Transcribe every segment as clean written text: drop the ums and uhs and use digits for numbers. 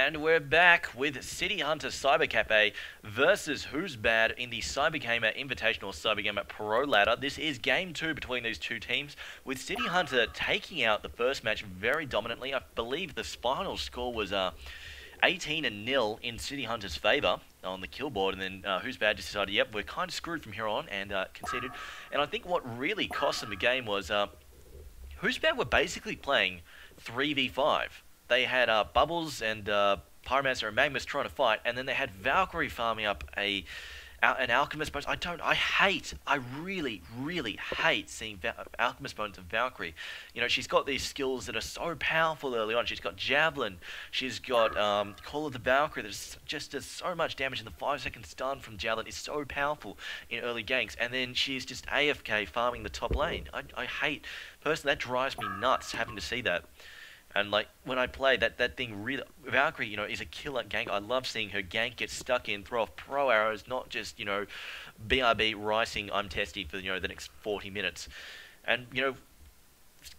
And we're back with City Hunter Cyber Cafe versus Who's Bad in the CyberGamer Invitational CyberGamer Pro Ladder. This is game 2 between these two teams, with City Hunter taking out the first match very dominantly. I believe the final score was 18-0 in City Hunter's favour on the kill board, and then Who's Bad just decided, yep, we're kind of screwed from here on, and conceded. And I think what really cost them the game was Who's Bad were basically playing 3v5. They had Bubbles and Pyromancer and Magnus trying to fight, and then they had Valkyrie farming up an Alchemist bonus. I really hate seeing Alchemist bonus of Valkyrie. You know, she's got these skills that are so powerful early on. She's got Javelin, she's got Call of the Valkyrie that just does so much damage, and the 5-second stun from Javelin is so powerful in early ganks, and then she's just AFK farming the top lane. I hate, personally, that drives me nuts having to see that. And like when I play that thing, really, Valkyrie, you know, is a killer gank. I love seeing her gank get stuck in, throw off pro arrows, not just, you know, BRB ricing I'm testy for, you know, the next 40 minutes. And, you know,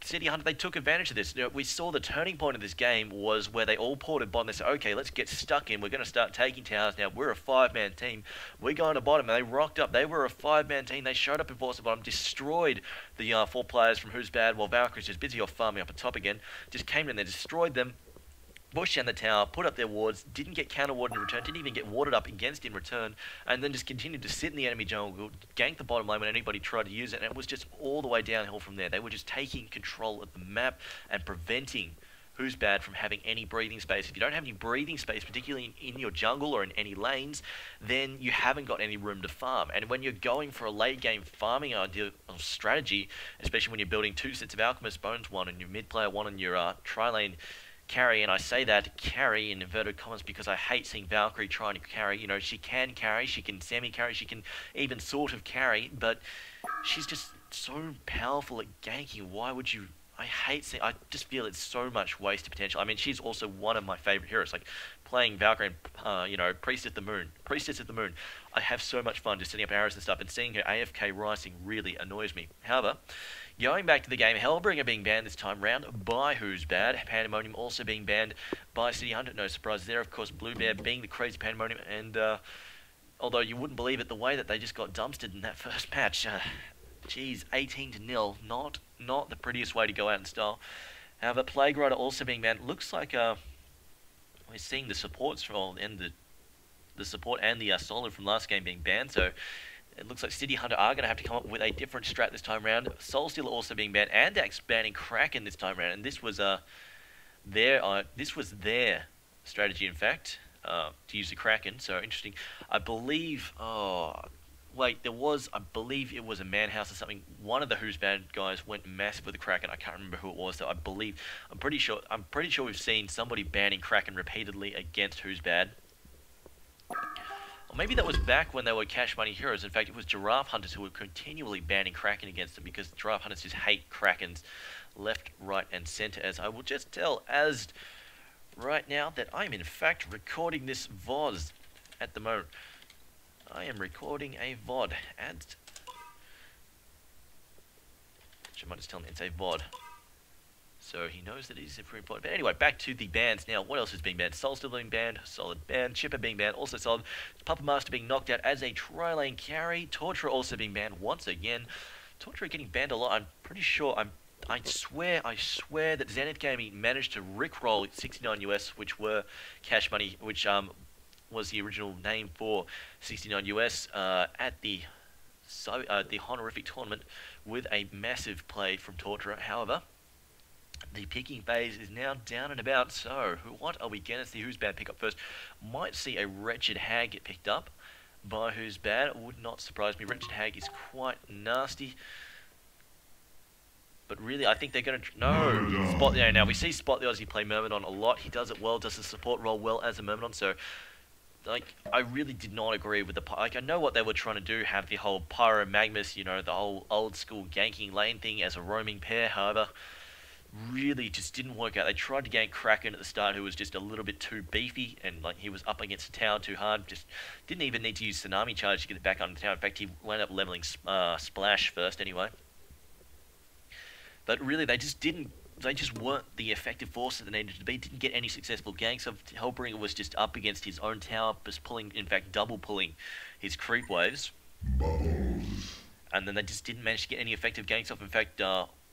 City Hunter, they took advantage of this. You know, we saw the turning point of this game was where they all ported bottom. They said, okay, let's get stuck in. We're going to start taking towers now. We're a 5-man team. We're going to bottom. And they rocked up. They were a 5-man team. They showed up in force at bottom, destroyed the 4 players from Who's Bad, while Valkyrie's just busy off farming up at top again. Just came in there, destroyed them, pushed down the tower, put up their wards, didn't get counter-warded in return, didn't even get warded up against in return, and then just continued to sit in the enemy jungle, gank the bottom lane when anybody tried to use it, and it was just all the way downhill from there. They were just taking control of the map and preventing Who's Bad from having any breathing space. If you don't have any breathing space, particularly in your jungle or in any lanes, then you haven't got any room to farm. And when you're going for a late game farming idea or strategy, especially when you're building 2 sets of Alchemist Bones, one on your mid player, one on your tri-lane carry, and I say that carry in inverted commas because I hate seeing Valkyrie trying to carry. You know, she can carry, she can semi-carry, she can even sort of carry, but she's just so powerful at ganking. Why would you? I just feel it's so much wasted potential. I mean, she's also one of my favorite heroes. Like playing Valkyrie and, you know, Priestess of the Moon. I have so much fun just setting up arrows and stuff, and seeing her AFK rising really annoys me. However, going back to the game, Hellbringer being banned this time round by Who's Bad. Pandemonium also being banned by City Hunter. No surprise there. Of course, Blue Bear being the crazy Pandemonium. And although you wouldn't believe it, the way that they just got dumpstered in that first match. Geez, 18-0. Not the prettiest way to go out in style. However, Plague Rider also being banned. Looks like we're seeing the supports from the support and the solid from last game being banned. So it looks like City Hunter are going to have to come up with a different strat this time round. Soulstealer also being banned, and Dax banning Kraken this time round. And this was their strategy, in fact, to use the Kraken. So interesting. I believe. I believe it was a Manhouse or something. One of the Who's Bad guys went massive with the Kraken. I can't remember who it was, though. I'm pretty sure we've seen somebody banning Kraken repeatedly against Who's Bad. Or maybe that was back when they were Cash Money Heroes. In fact, it was Giraffe Hunters who were continually banning Kraken against them, because Giraffe Hunters just hate Krakens left, right, and center. As I will just tell as right now that I'm in fact recording this VOD at the moment. I am recording a VOD, and I might just tell him it's a VOD, so he knows that it is very important. But anyway, back to the bans now. What else is being banned? Soul still being banned, Solid banned, Chipper being banned, also Solid. Puppet Master being knocked out as a tri-lane carry. Torturer also being banned once again. Torturer getting banned a lot. I'm pretty sure. I swear that Zenith Gaming managed to rickroll 69 US, which were Cash Money, which was the original name for 69 US at the Honorific tournament, with a massive play from Torturer. However, the picking phase is now down and about. So what are we going to see? Who's Bad pick up first? Might see a Wretched Hag get picked up by Who's Bad. It would not surprise me. Wretched Hag is quite nasty. But really, I think they're going to... No! Spot the... Now, we see Spot the Aussie play Myrmidon a lot. He does it well, does the support role well as a Myrmidon. So, like, I really did not agree with the... Like, I know what they were trying to do, have the whole Pyro Magnus, you know, the whole old-school ganking lane thing as a roaming pair. However, really just didn't work out. They tried to gank Kraken at the start, who was just a little bit too beefy, and, like, he was up against the tower too hard. Just didn't even need to use Tsunami Charge to get it back on the tower. In fact, he wound up leveling Splash first anyway. But really, they just didn't they just weren't the effective force that they needed to be. Didn't get any successful ganks. Hellbringer was just up against his own tower, just pulling, in fact, double pulling his creep waves. And then they just didn't manage to get any effective ganks off. In fact,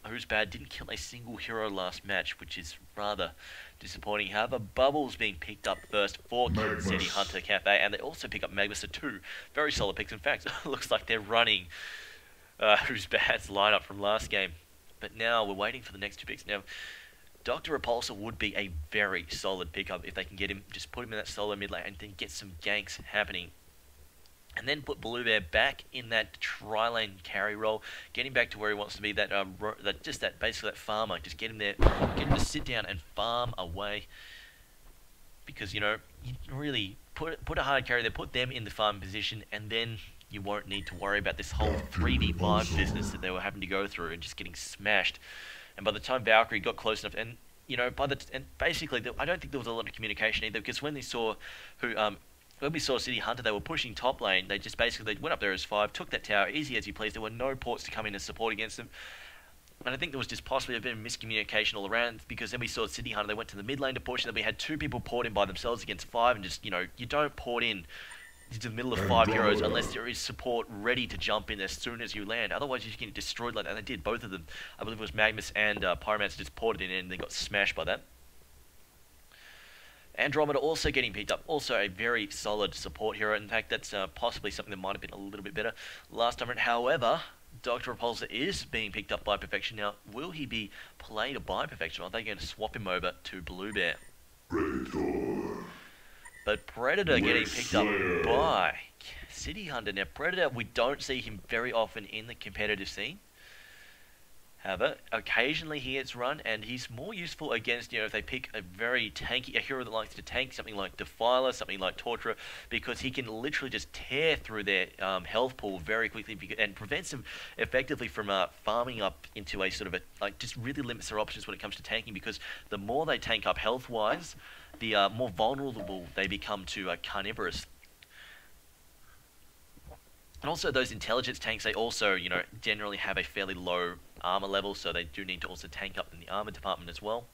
Who's Bad didn't kill a single hero last match, which is rather disappointing. However, Bubbles being picked up first for Kansas City Hunter Cafe, and they also pick up Magnus at 2. Very solid picks. In fact, it looks like they're running Who's Bad's lineup from last game. But now we're waiting for the next 2 picks. Now, Dr. Repulsor would be a very solid pickup if they can get him, just put him in that solo mid lane and then get some ganks happening. And then put Blue Bear back in that tri-lane carry role, get him back to where he wants to be, basically that farmer. Just get him there, get him to sit down and farm away. Because, you know, you really put a hard carry there, put them in the farm position, and then you won't need to worry about this whole 3v5 business that they were having to go through and just getting smashed. And by the time Valkyrie got close enough, and you know, basically, I don't think there was a lot of communication either, because when we saw City Hunter, they were pushing top lane. They went up there as 5, took that tower easy as you please. There were no ports to come in and support against them. And I think there was just possibly a bit of miscommunication all around, because then we saw City Hunter, they went to the mid lane to push, and then we had 2 people port in by themselves against 5, and just, you know, you don't port in into the middle of 5 heroes unless there is support ready to jump in as soon as you land. Otherwise, you just get destroyed like that. And they did, both of them. I believe it was Magnus and Pyromancer just ported in and they got smashed by that. Andromeda also getting picked up. Also a very solid support hero. In fact, that's possibly something that might have been a little bit better last time around. However, Dr. Repulsor is being picked up by Perfection. Now, will he be played by Perfection, or are they going to swap him over to Blue Bear? But Predator getting picked up by City Hunter. Now, Predator, we don't see him very often in the competitive scene. However, occasionally he gets run, and he's more useful against, you know, if they pick a hero that likes to tank, something like Defiler, something like Torturer, because he can literally just tear through their health pool very quickly and prevents them effectively from farming up into a sort of just really limits their options when it comes to tanking, because the more they tank up health-wise, the more vulnerable they become to carnivorous. And also those intelligence tanks, they also, you know, generally have a fairly low armor level, so they do need to also tank up in the armor department as well.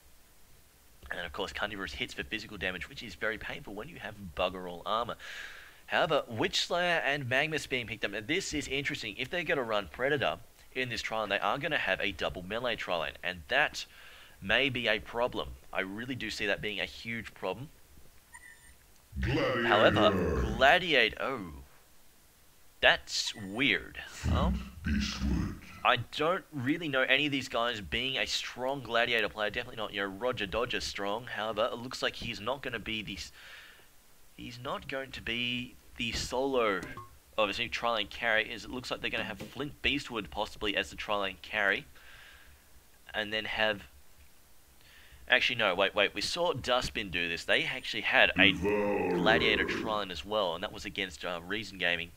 And of course, carnivorous hits for physical damage, which is very painful when you have bugger all armor. However, Witchslayer and Magnus being picked up. Now, this is interesting. If they're going to run Predator in this trial, they are going to have a double melee trial, and that may be a problem. I really do see that being a huge problem. However, Gladiator... Oh, that's weird. I don't really know any of these guys being a strong Gladiator player. Definitely not, you know, Roger Dodger strong. However, it looks like he's not going to be the solo, obviously, tri-lane carry. It looks like they're going to have Flint Beastwood possibly as the tri-lane carry. And then have... Actually, no, wait. We saw Dustbin do this. They actually had a Gladiator tri-lane as well, and that was against Reason Gaming.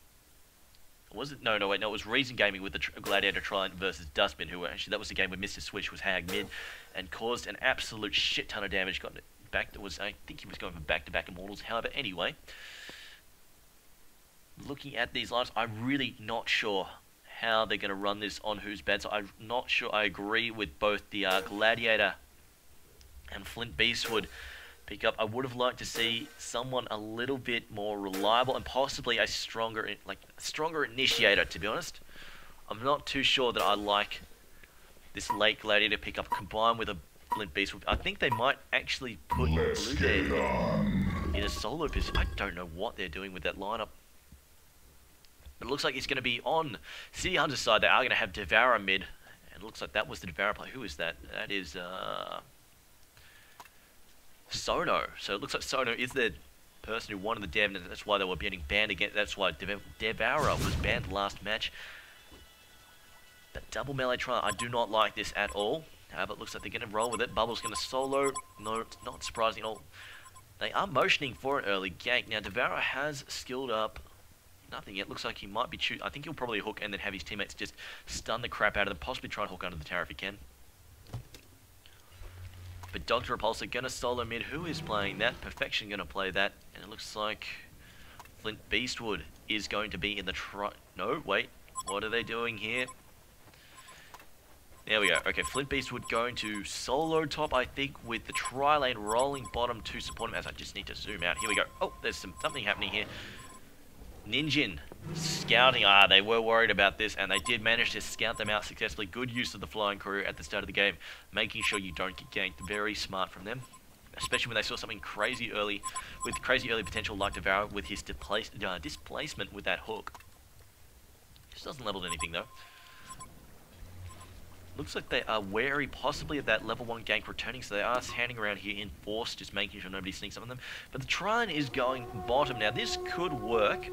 Was it? No, it was Reason Gaming with the Gladiator tri-lane versus Dustbin, who actually, that was the game where Mr. Switch was hag mid and caused an absolute shit ton of damage. Got back. I think he was going for back-to-back immortals. However, anyway, looking at these lines, I'm really not sure how they're going to run this on Who's Bad. So I'm not sure I agree with both the Gladiator and Flint Beastwood pick up. I would have liked to see someone a little bit more reliable and possibly a stronger initiator, to be honest. I'm not too sure that I like this late Gladiator pickup combined with a Flint Beastwood. I think they might actually put Blue Bear in a solo position. I don't know what they're doing with that lineup. But it looks like it's going to be on City Hunter's side. They are going to have Devourer mid. And it looks like that was the Devourer player. Who is that? That is... Sono. So it looks like Sono is the person who won the dev, and that's why they were getting banned again. That's why Devourer was banned last match. That double melee trial, I do not like this at all. However, it looks like they're going to roll with it. Bubble's going to solo. No, it's not surprising at all. They are motioning for an early gank. Now, Devourer has skilled up nothing yet. Looks like he might be I think he'll probably hook and then have his teammates just stun the crap out of them. Possibly try and hook under the tower if he can. But Dr. Repulsor going to solo mid. Who is playing that? Perfection going to play that. And it looks like Flint Beastwood is going to be in the No, wait. What are they doing here? There we go. Okay, Flint Beastwood going to solo top, I think, with the tri-lane rolling bottom to support him, as I just need to zoom out. Here we go. Oh, there's something happening here. Ninjin scouting. They were worried about this, and they did manage to scout them out successfully. Good use of the flying crew at the start of the game, making sure you don't get ganked. Very smart from them, especially when they saw something crazy early, with crazy early potential like Devour with his displacement with that hook. Just doesn't level anything though. Looks like they are wary possibly of that level 1 gank returning, so they are standing around here in force, just making sure nobody sneaks up on them. But the Trine is going bottom. Now this could work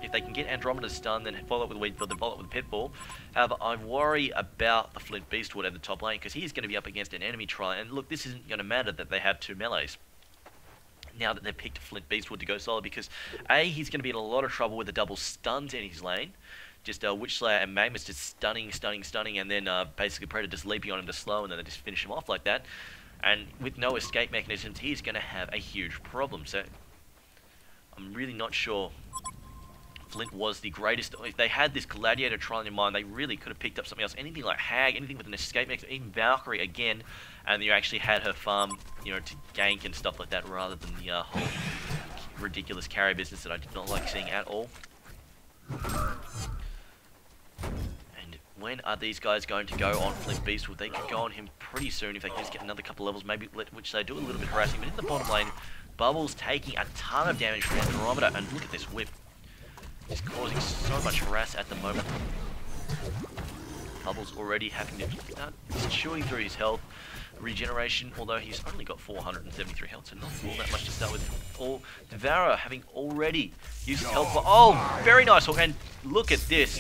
if they can get Andromeda stunned, then follow up with Weedfield, then follow up with Pitbull. However, I worry about the Flint Beastwood at the top lane, because he's going to be up against an enemy Trine. And look, this isn't going to matter that they have 2 melees now that they've picked Flint Beastwood to go solo, because A, he's going to be in a lot of trouble with the double stuns in his lane. Just Witch Slayer and Magnus just stunning, and then basically Predator just leaping on him to slow, and then they just finish him off like that. And with no escape mechanisms, he's going to have a huge problem. So I'm really not sure Flint was the greatest. If they had this Gladiator trial in mind, they really could have picked up something else. Anything like Hag, anything with an escape mechanism, even Valkyrie again, and you actually had her farm, you know, to gank and stuff like that, rather than the whole ridiculous carry business that I did not like seeing at all. When are these guys going to go on Flint Beastwood? They could go on him pretty soon if they can just get another couple levels, maybe which they do a little bit harassing. But in the bottom lane, Bubbles taking a ton of damage from Andromeda, and look at this whip. It's causing so much harass at the moment. Bubbles already having to start chewing through his health. Regeneration, although he's only got 473 health, so not all that much to start with. Or Devour having already used his health. Oh, very nice hook, and look at this.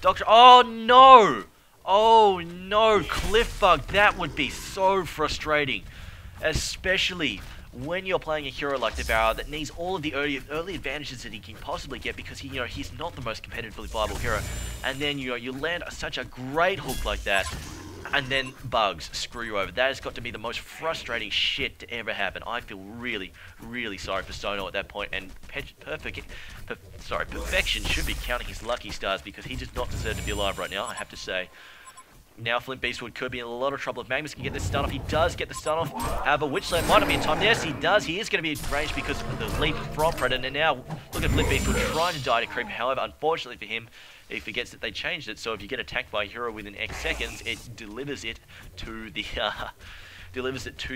Doctor, oh no! Oh no, Cliff Bug, that would be so frustrating. Especially when you're playing a hero like Devour that needs all of the early advantages that he can possibly get, because he's not the most competitively viable hero. And then you land such a great hook like that, and then bugs screw you over. That has got to be the most frustrating shit to ever happen. I feel really, really sorry for Sono at that point, and Perfection should be counting his lucky stars, because he does not deserve to be alive right now, I have to say. Now Flint Beastwood could be in a lot of trouble if Magnus can get this stun off. He does get the stun off. However, Witchland might not be in time. Yes, he does. He is going to be in range because of the leap from Predator. And now, look at Flint Beastwood trying to die to creep. However, unfortunately for him, he forgets that they changed it. So if you get attacked by a hero within X seconds, it delivers it to the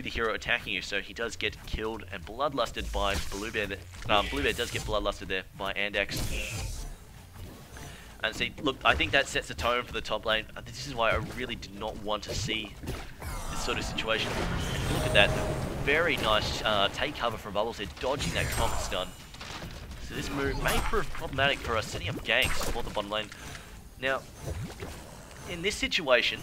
hero attacking you. So he does get killed and bloodlusted by Bluebear. Bluebear does get bloodlusted there by Andax. And see, look, I think that sets the tone for the top lane. This is why I really did not want to see this sort of situation. And look at that. Very nice take cover from Bubbles. They're dodging that comet stun. So this move may prove problematic for us setting up ganks for the bottom lane. Now, in this situation,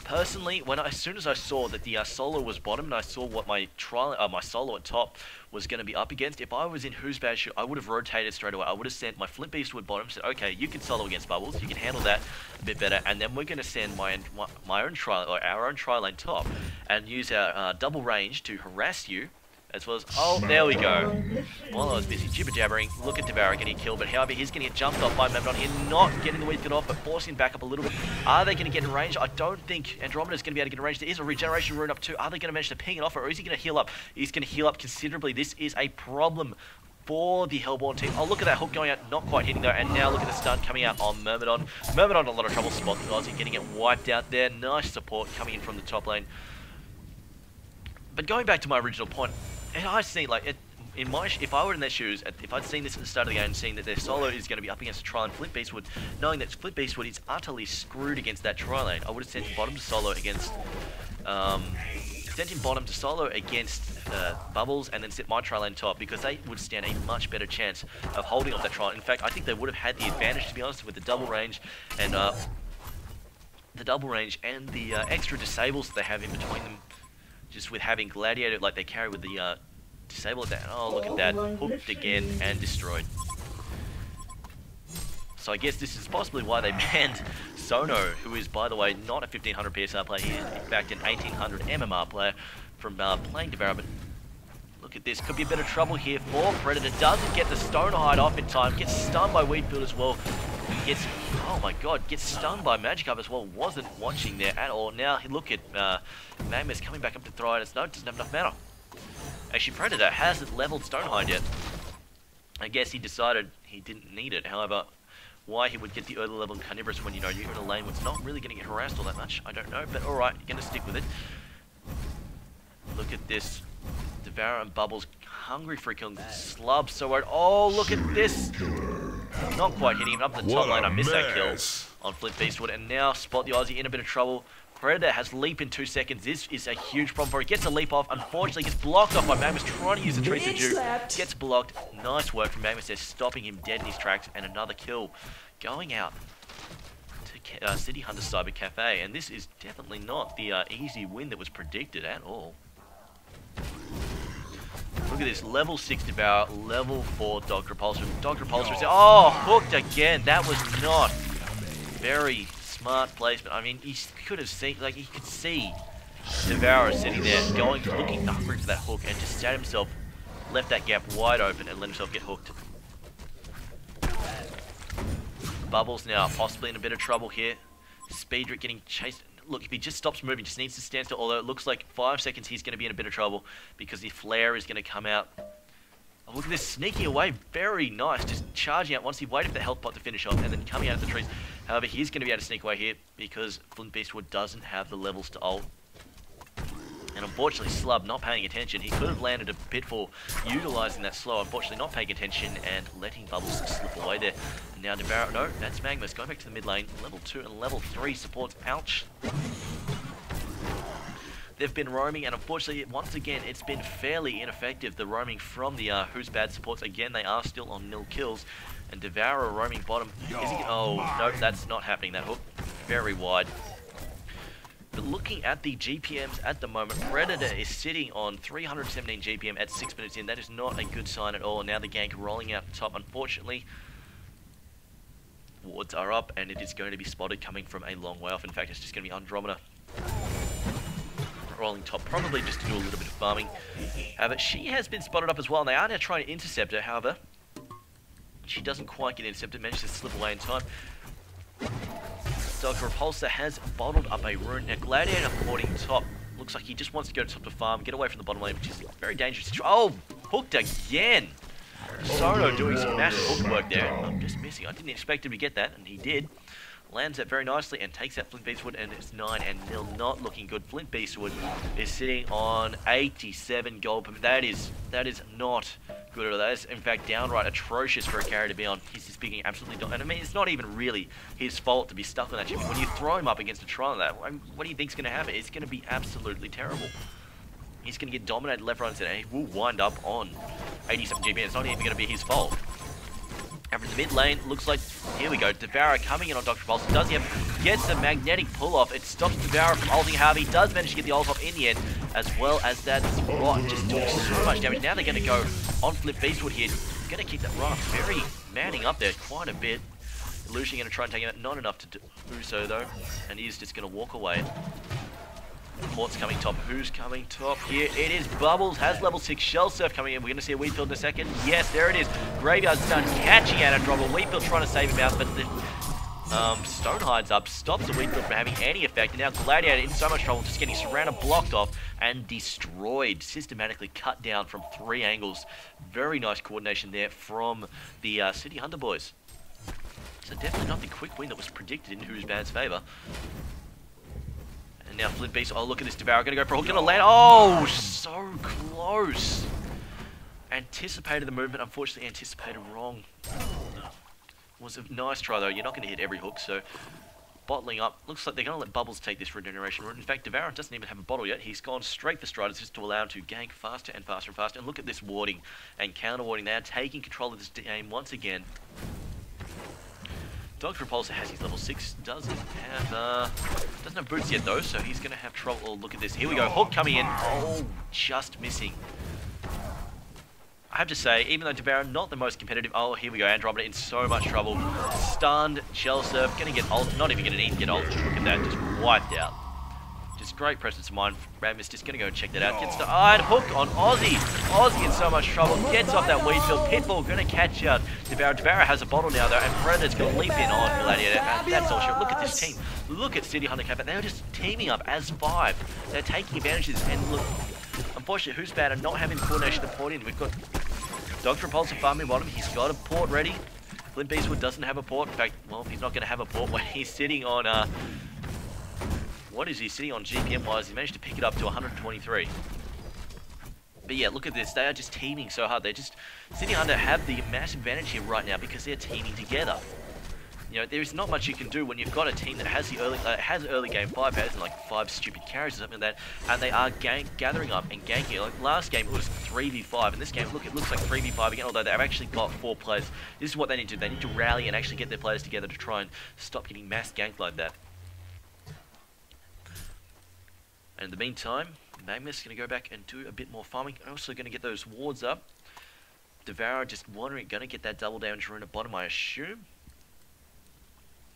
personally, as soon as I saw that the solo was bottom and I saw what my solo at top was going to be up against, if I was in Who's Bad Shoe, I would have rotated straight away. I would have sent my Flint Beastwood bottom, said, okay, you can solo against Bubbles, you can handle that a bit better, and then we're going to send our own tri-lane top and use our double range to harass you, as well as, oh, there we go. While I was busy jibber-jabbering, look at Devour getting killed, but however, he's going to get jumped off by Mabdon here, not getting the Weedfield off, but forcing him back up a little bit. Are they going to get in range? I don't think Andromeda's going to be able to get in range. There is a regeneration rune up too. Are they going to manage to ping it off, or is he going to heal up? He's going to heal up considerably. This is a problem for the Hellborn team. Oh, look at that hook going out, not quite hitting though, and now look at the stun coming out on Myrmidon. Myrmidon a lot of trouble spotting Ozzy, getting it wiped out there. Nice support coming in from the top lane. But going back to my original point, and I see, like, if I were in their shoes, if I'd seen this at the start of the game and seen that their solo is going to be up against a tri-lane Flint Beastwood, knowing that Flint Beastwood is utterly screwed against that tri-lane, I would have sent him bottom to solo against, Bubbles, and then set my tri-lane top, because they would stand a much better chance of holding off that tri-lane. In fact, I think they would have had the advantage, to be honest, with the double range and the extra disables that they have in between them. Just with having Gladiator, like they carry with the disable at that. Oh, look at that. Hooked again and destroyed. So I guess this is possibly why they banned Sono, who is, by the way, not a 1500 PSR player. He is, in fact, an 1800 MMR player from playing Devour. But look at this. Could be a bit of trouble here for Predator. Doesn't get the Stonehide off in time. Gets stunned by Weedfield as well. He gets, oh my god, gets stunned by Magikarp as well. Wasn't watching there at all. Now look at Magmus coming back up to throw it. It's no, doesn't have enough mana. Actually, Predator hasn't leveled Stonehind yet. I guess he decided he didn't need it. However, why he would get the early level Carnivorous when you know you're in a lane where it's not really going to get harassed all that much, I don't know. But alright, you're going to stick with it. Look at this. Devour and Bubbles hungry for a kill. Slub so worried. Oh, look at this. Not quite hitting him up the top lane. I missed that kill on Flint Beastwood. And now Spot the Aussie in a bit of trouble. Predator has leap in 2 seconds. This is a huge problem for him. He gets a leap off. Unfortunately, gets blocked off by Magmus trying to use the trees to do. Gets blocked. Nice work from Magmus there, stopping him dead in his tracks. And another kill going out to City Hunter Cyber Cafe. And this is definitely not the easy win that was predicted at all. Look at this, level 6 Devour, level 4 Dr. Repulsor. Dr. Repulsor is, oh, hooked again. That was not very smart placement. I mean, he could have seen, like, he could see Devourer sitting there, looking hungry for that hook, and just sat himself, left that gap wide open, and let himself get hooked. Bubbles now possibly in a bit of trouble here. Speedrick getting chased. Look, if he just stops moving, just needs to stand still, although it looks like 5 seconds he's going to be in a bit of trouble because the flare is going to come out. Oh, look at this, sneaking away, very nice, just charging out once he waited for the health pot to finish off and then coming out of the trees. However, he's going to be able to sneak away here because Flint Beastwood doesn't have the levels to ult. And unfortunately, Slub not paying attention. He could have landed a pitfall utilising that slow. Unfortunately, not paying attention and letting Bubbles slip away there. And now Devour, no, that's Magmus. Going back to the mid lane. Level 2 and level 3 supports. Ouch. They've been roaming, and unfortunately, once again, it's been fairly ineffective. The roaming from the Who's Bad supports. Again, they are still on nil kills. And Devourer roaming bottom. Is he? Oh, no, that's not happening. That hook very wide. But looking at the GPMs at the moment, Predator is sitting on 317 GPM at 6 minutes in. That is not a good sign at all. And now the gank rolling out the top. Unfortunately, wards are up, and it is going to be spotted coming from a long way off. In fact, it's just going to be Andromeda rolling top, probably just to do a little bit of farming. However, she has been spotted up as well, and they are now trying to intercept her. However, she doesn't quite get intercepted, manages to slip away in time. Dr. Repulsor has bottled up a rune. Now, Gladiator porting top. Looks like he just wants to go to top to farm, get away from the bottom lane, which is very dangerous. Oh, hooked again. Sono doing some massive hook work there. I'm just missing. I didn't expect him to get that, and he did. Lands it very nicely and takes out Flint Beastwood, and it's 9-0, not looking good. Flint Beastwood is sitting on 87 gold. That is not good at all. That is, in fact, downright atrocious for a carry to be on. He's just being absolutely... And I mean, it's not even really his fault to be stuck on that champion. When you throw him up against a Tron like that, what do you think's going to happen? It's going to be absolutely terrible. He's going to get dominated left, right, and center. He will wind up on 87 GP. It's not even going to be his fault. And from the mid lane, looks like, here we go, Devourer coming in on Dr. Pulse. Does he have, gets a magnetic pull off. It stops Devourer from ulting. However, he does manage to get the ult off in the end, as well as that Rot just doing so much damage. Now they're going to go on Flip Beastwood here. Going to keep that Rot very manning up there quite a bit. Illusion going to try and take him out. Not enough to do so, though. And he's just going to walk away. Port's coming top. Who's coming top here? It is Bubbles. Has level 6 Shell Surf coming in. We're going to see a Wheatfield in a second. Yes, there it is. Graveyard's done catching out a Drobble. Wheatfield trying to save him out, but the Stonehide's up. Stops the Wheatfield from having any effect. And now Gladiator in so much trouble, just getting surrounded, blocked off, and destroyed. Systematically cut down from 3 angles. Very nice coordination there from the City Hunter boys. So definitely not the quick win that was predicted in Who's Bad's favour. And now Flint Beast, oh look at this Devourer, gonna go for a hook, gonna land, oh, so close. Anticipated the movement, unfortunately anticipated wrong. Was a nice try though, you're not gonna hit every hook, so bottling up. Looks like they're gonna let Bubbles take this regeneration route. In fact, Devourer doesn't even have a bottle yet, he's gone straight for Striders just to allow him to gank faster and faster and faster. And look at this warding and counter warding, they are taking control of this game once again. Dr. Repulsor has his level 6, doesn't have boots yet though, so he's going to have trouble. Oh, look at this. Here we go. Hook coming in. Oh, just missing. I have to say, even though Devourer not the most competitive, oh, here we go. Andromeda in so much trouble. Stunned, Shell Surf, going to get ult, not even going to need to get ult. Look at that, just wiped out. Just great presence of mind. Magnus just going to go check that out. Gets the iron hook on Aussie. Aussie in so much trouble. Gets off that weed field. Pitbull going to catch out Devara. Devara has a bottle now though, and Predator's going to leap in on Gladiator. And that's all sure. Look at this team. Look at City Hunter Cafe. They are just teaming up as 5. They're taking advantages. And look, unfortunately, Who's Bad are not having coordination to point in. We've got Dr. Repulsive farming bottom. He's got a port ready. Flint Beastwood doesn't have a port. In fact, well, he's not going to have a port when he's sitting on, what is he sitting on GPM-wise? He managed to pick it up to 123. But yeah, look at this. They are just teaming so hard. They're just... City Hunter have the massive advantage here right now because they're teaming together. You know, there's not much you can do when you've got a team that has the early game 5 has like 5 stupid carries or something like that, and they are gathering up and ganking. Like last game it was 3v5, and this game it looks like 3v5 again, although they've actually got 4 players. This is what they need to do. They need to rally and actually get their players together to try and stop getting mass ganked like that. And in the meantime, Magnus is going to go back and do a bit more farming. Also going to get those wards up. Devara just wandering, going to get that double damage rune at bottom, I assume.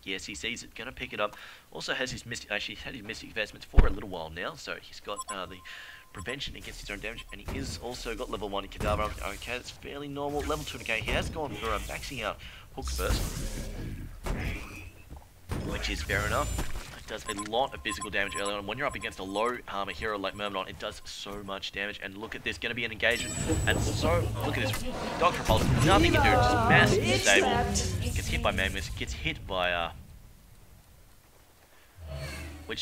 Yes, he sees it, going to pick it up. Also has his mystic, actually he's had his mystic investments for a little while now, so he's got the prevention against his own damage, and he is also got level 1 in Cadaver. Okay, that's fairly normal. Level 2 okay, he has gone for maxing out Hook first, which is fair enough. It does a lot of physical damage early on. When you're up against a low armor hero like Myrmidon, it does so much damage. And look at this, going to be an engagement. And so, look at this. Dr. Repulse, nothing can do, just massive disable. Gets hit by Magnus, gets hit by,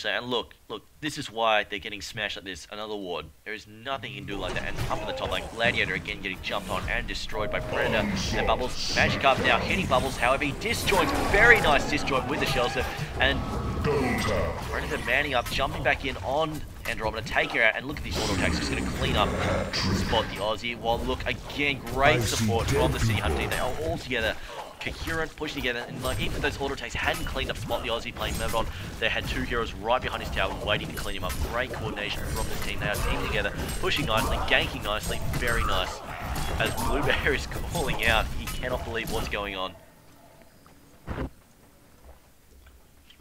and look, this is why they're getting smashed like this. Another ward. There is nothing you can do like that. And up on the top, like Gladiator again getting jumped on and destroyed by Predator. And Bubbles, Magic Up now hitting Bubbles. However, he disjoints, very nice disjoint with the Shelter. And Predator manning up, jumping back in on Andromeda, taking her out, and look at these auto attacks, just going to clean up, spot the Aussie. While look, again, great support from the City Hunter team. They are all together, coherent, pushing together, and like even if those auto attacks hadn't cleaned up spot the Aussie playing Myrmidon, they had 2 heroes right behind his tower waiting to clean him up. Great coordination from the team. They are teaming together, pushing nicely, ganking nicely, very nice. As Bluebear is calling out, he cannot believe what's going on.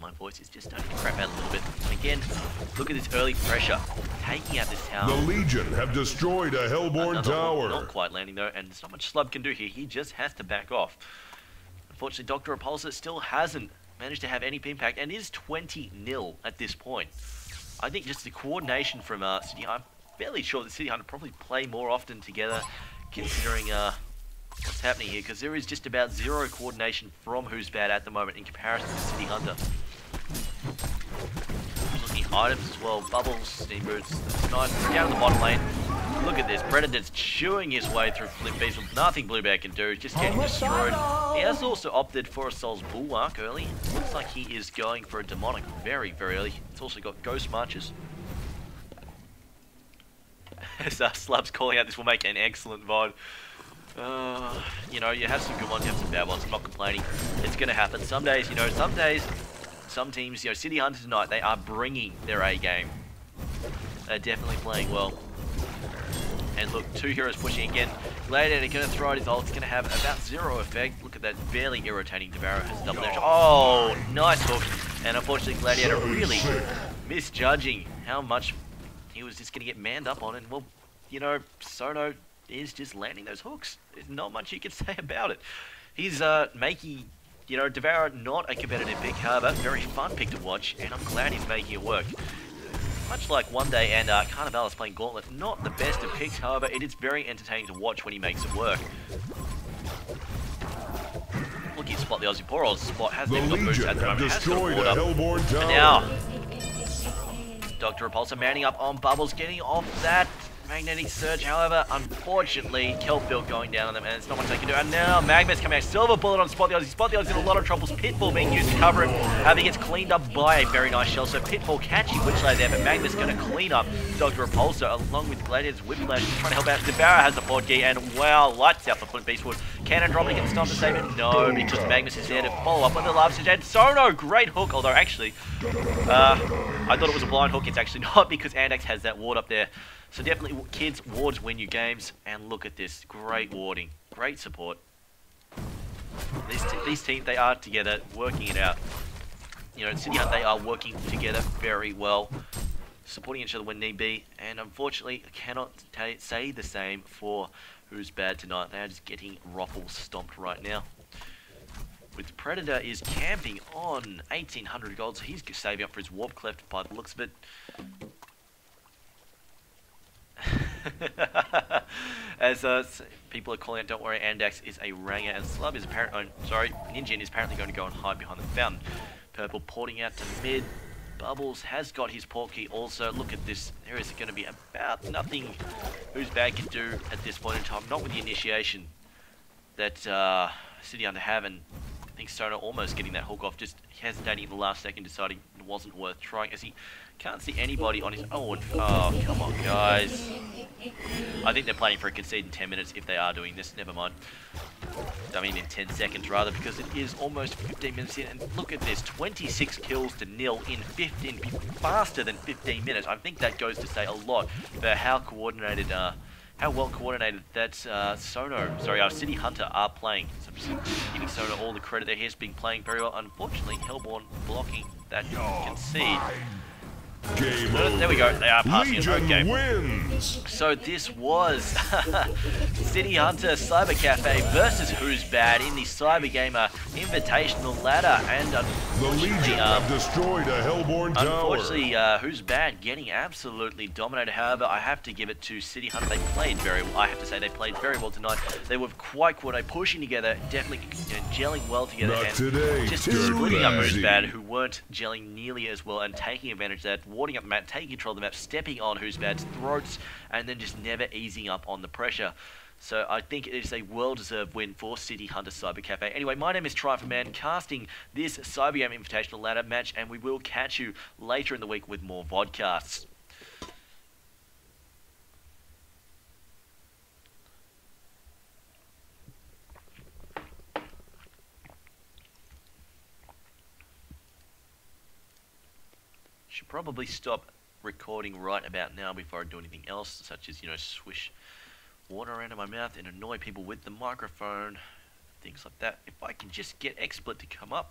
My voice is just starting to crap out a little bit. And again, look at this early pressure. Taking out this tower. The Legion have destroyed a Hellborn tower. Not quite landing though, and there's not much Slub can do here. He just has to back off. Unfortunately, Dr. Repulsor still hasn't managed to have any impact, and is 20-0 at this point. I think just the coordination from City, I'm fairly sure that City Hunter probably play more often together, considering what's happening here, because there is just about 0 coordination from Who's Bad at the moment in comparison to City Hunter. Looking at items as well, Bubbles, Steam Boots, nice, down the bottom lane. Look at this, Predator's chewing his way through Flint Beast with nothing Bluebear can do, just getting destroyed. He has also opted for a Soul's Bulwark early. Looks like he is going for a Demonic very, very early. It's also got Ghost Marches. As Slub's calling out, this will make an excellent VOD. You know, you have some good ones, you have some bad ones. I'm not complaining. It's going to happen. Some days, you know, some teams, you know, City Hunter tonight, they are bringing their A game. They're definitely playing well. And look, 2 heroes pushing again. Gladiator going to throw out his ult. It's going to have about 0 effect. Look at that, barely irritating. Devara has double damage. Oh, nice hook. And unfortunately, Gladiator really misjudging how much he was just going to get manned up on. And well, you know, Sono is just landing those hooks. There's not much you can say about it. He's making, you know, Devara not a competitive pick, however, very fun pick to watch, and I'm glad he's making it work. Much like One Day and Carnivalis playing Gauntlet, not the best of picks, however, it is very entertaining to watch when he makes it work. Look, he spot the Aussie. Poor old Spot hasn't even got boots at the moment. Has got a ward up. And now, Dr. Repulsor manning up on Bubbles, getting off that Magnetic Surge. However, unfortunately, Kelpville going down on them, and there's not much they can do. And now Magma's coming out. Silver Bullet on Spot the Aussie. Spot the Aussie in a lot of troubles. Pitfall being used to cover him. He gets cleaned up by a very nice shell. So Pitfall catching Witchlay there, but Magma's going to clean up Dr. Repulsor along with Gladiator's Whiplash, trying to help out. Devara has the port key, and wow, lights out for Flint Beastwood. Can Andromeda get stunned to save it? No, because Magnus is there to follow up with the Love Surge. And Sono, great hook, although actually, I thought it was a blind hook. It's actually not, because Andax has that ward up there. So definitely, kids, wards win you games. And look at this, great warding, great support. These teams, they are together, working it out. You know, City Hunt, they are working together very well. supporting each other when need be, and unfortunately I cannot say the same for Who's Bad tonight. They are just getting ruffle stomped right now. With Predator is camping on 1800 gold, so he's saving up for his warp cleft by the looks of it. As people are calling it, don't worry, Andax is a ranger, and Slub is apparently, Ninjin is apparently going to go and hide behind the fountain. Purple porting out to mid. Bubbles has got his port key also. Look at this. There is going to be about nothing Who's Bad can do at this point in time. Not with the initiation that City Hunter have, and I think Sono almost getting that hook off, just hesitating at the last second, deciding it wasn't worth trying, as he can't see anybody on his own. Oh, come on, guys. I think they're planning for a concede in 10 minutes if they are doing this. Never mind. I mean in 10 seconds rather, because it is almost 15 minutes in. And look at this, 26 kills to nil in 15, faster than 15 minutes. I think that goes to say a lot for how coordinated, how well coordinated that City Hunter are playing. So I'm just giving Sono all the credit there. He's been playing very well. Unfortunately, Hellborn blocking that concede. There we go, they are passing it. Okay. Wins. So this was City Hunter Cyber Cafe versus Who's Bad in the CyberGamer Invitational Ladder, and The Legion have destroyed a Hellborn tower. unfortunately, Who's Bad getting absolutely dominated. However, I have to give it to City Hunter. They played very well. I have to say they played very well tonight. They were quite pushing together, definitely gelling well together, Not and today, just too splitting up Who's easy. Bad, who weren't gelling nearly as well, and taking advantage of that, warding up the map, taking control of the map, stepping on Who's Bad's throats, and then just never easing up on the pressure. So I think it is a well-deserved win for City Hunter Cyber Cafe. Anyway, my name is TryForMan, casting this CyberGamer Invitational Ladder match, and we will catch you later in the week with more vodcasts. Should probably stop recording right about now before I do anything else, such as, swish water around my mouth and annoy people with the microphone, things like that. If I can just get XSplit to come up.